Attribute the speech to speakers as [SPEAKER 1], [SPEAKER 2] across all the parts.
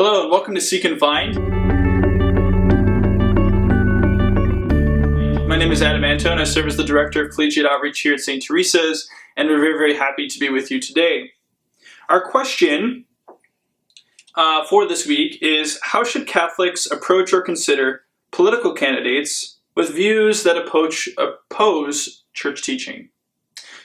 [SPEAKER 1] Hello and welcome to Seek and Find. My name is Adam Antone. I serve as the Director of Collegiate Outreach here at St. Teresa's, and we're very, very happy to be with you today. Our question for this week is, how should Catholics approach or consider political candidates with views that oppose church teaching?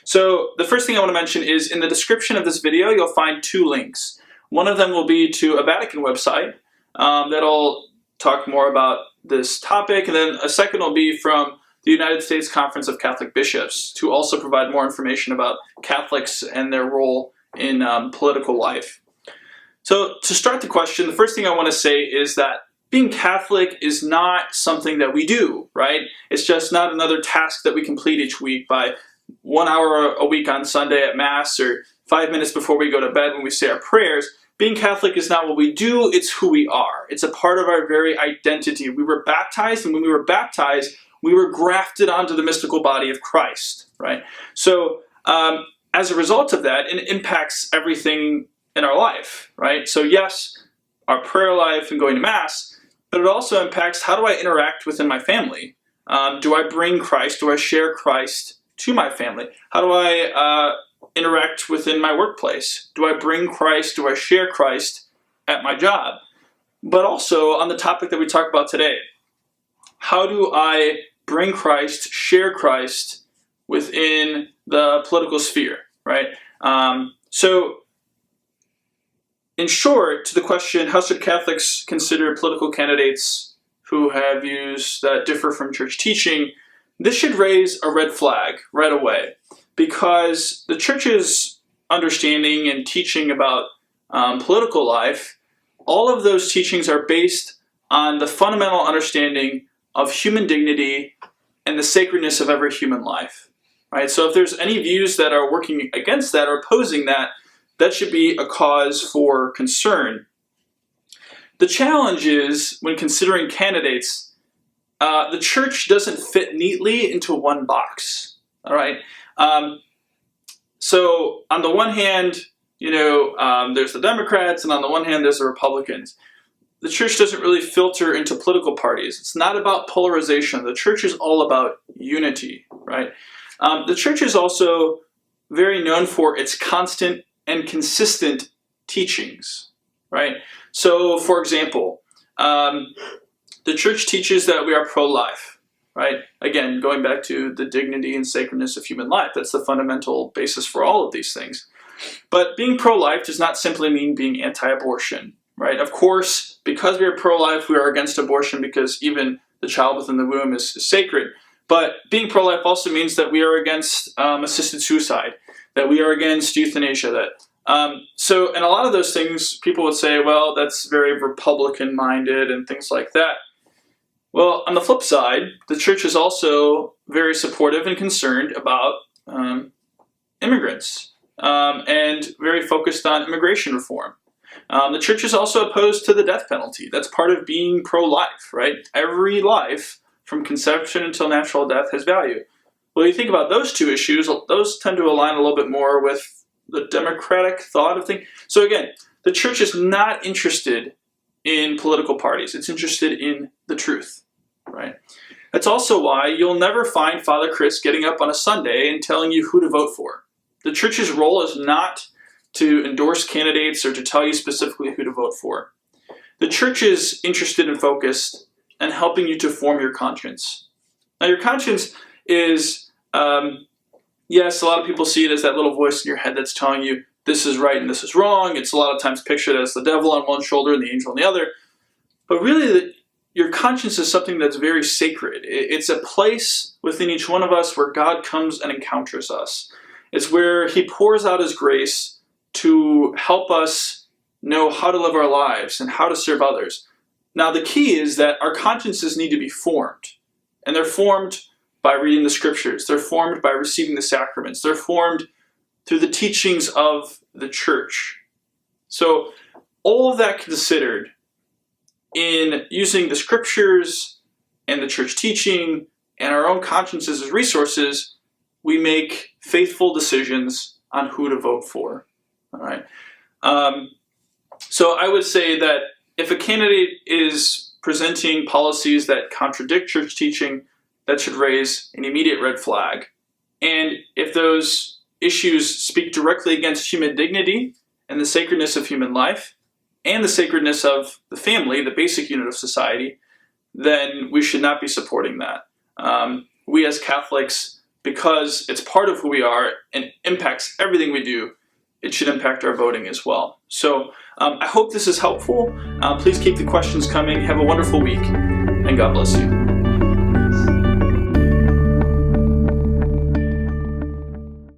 [SPEAKER 1] So the first thing I want to mention is in the description of this video, you'll find two links. One of them will be to a Vatican website that'll talk more about this topic, and then a second will be from the United States Conference of Catholic Bishops to also provide more information about Catholics and their role in political life. So to start the question, the first thing I want to say is that being Catholic is not something that we do, right? It's just not another task that we complete each week by 1 hour a week on Sunday at Mass or 5 minutes before we go to bed when we say our prayers. Being Catholic is not what we do, it's who we are. It's a part of our very identity. We were baptized, and when we were baptized, we were grafted onto the mystical body of Christ, right? So as a result of that, it impacts everything in our life, right? So yes, our prayer life and going to Mass, but it also impacts how do I interact within my family? Do I bring Christ? Do I share Christ to my family? How do I interact within my workplace? Do I bring Christ? Do I share Christ at my job? But also on the topic that we talk about today, how do I bring Christ, share Christ within the political sphere, right? So in short, to the question, how should Catholics consider political candidates who have views that differ from church teaching? This should raise a red flag right away, because the church's understanding and teaching about political life, all of those teachings are based on the fundamental understanding of human dignity and the sacredness of every human life, right? So if there's any views that are working against that or opposing that, that should be a cause for concern. The challenge is, when considering candidates, the church doesn't fit neatly into one box, all right? So on the one hand, there's the Democrats, and on the one hand, there's the Republicans. The church doesn't really filter into political parties. It's not about polarization. The church is all about unity, right? The church is also very known for its constant and consistent teachings, right? So, for example, the church teaches that we are pro-life, right? Again, going back to the dignity and sacredness of human life. That's the fundamental basis for all of these things. But being pro-life does not simply mean being anti-abortion, right? Of course, because we are pro-life, we are against abortion because even the child within the womb is sacred. But being pro-life also means that we are against assisted suicide, that we are against euthanasia. So in a lot of those things, people would say, well, that's very Republican-minded and things like that. Well, on the flip side, the church is also very supportive and concerned about immigrants and very focused on immigration reform. The church is also opposed to the death penalty. That's part of being pro-life, right? Every life, from conception until natural death, has value. Well, you think about those two issues, those tend to align a little bit more with the democratic thought of things. So again, the church is not interested in political parties. It's interested in the truth, right? That's also why you'll never find Father Chris getting up on a Sunday and telling you who to vote for. The church's role is not to endorse candidates or to tell you specifically who to vote for. The church is interested and focused in helping you to form your conscience. Now, your conscience is, yes, a lot of people see it as that little voice in your head that's telling you this is right and this is wrong. It's a lot of times pictured as the devil on one shoulder and the angel on the other. But really, your conscience is something that's very sacred. It's a place within each one of us where God comes and encounters us. It's where He pours out His grace to help us know how to live our lives and how to serve others. Now, the key is that our consciences need to be formed. And they're formed by reading the scriptures. They're formed by receiving the sacraments. They're formed through the teachings of the church. So all of that considered, in using the scriptures and the church teaching and our own consciences as resources, we make faithful decisions on who to vote for. All right. So I would say that if a candidate is presenting policies that contradict church teaching, that should raise an immediate red flag. And if those issues speak directly against human dignity and the sacredness of human life and the sacredness of the family, the basic unit of society, then we should not be supporting that. We as Catholics, because it's part of who we are and impacts everything we do, it should impact our voting as well. So I hope this is helpful. Please keep the questions coming. Have a wonderful week, and God bless you.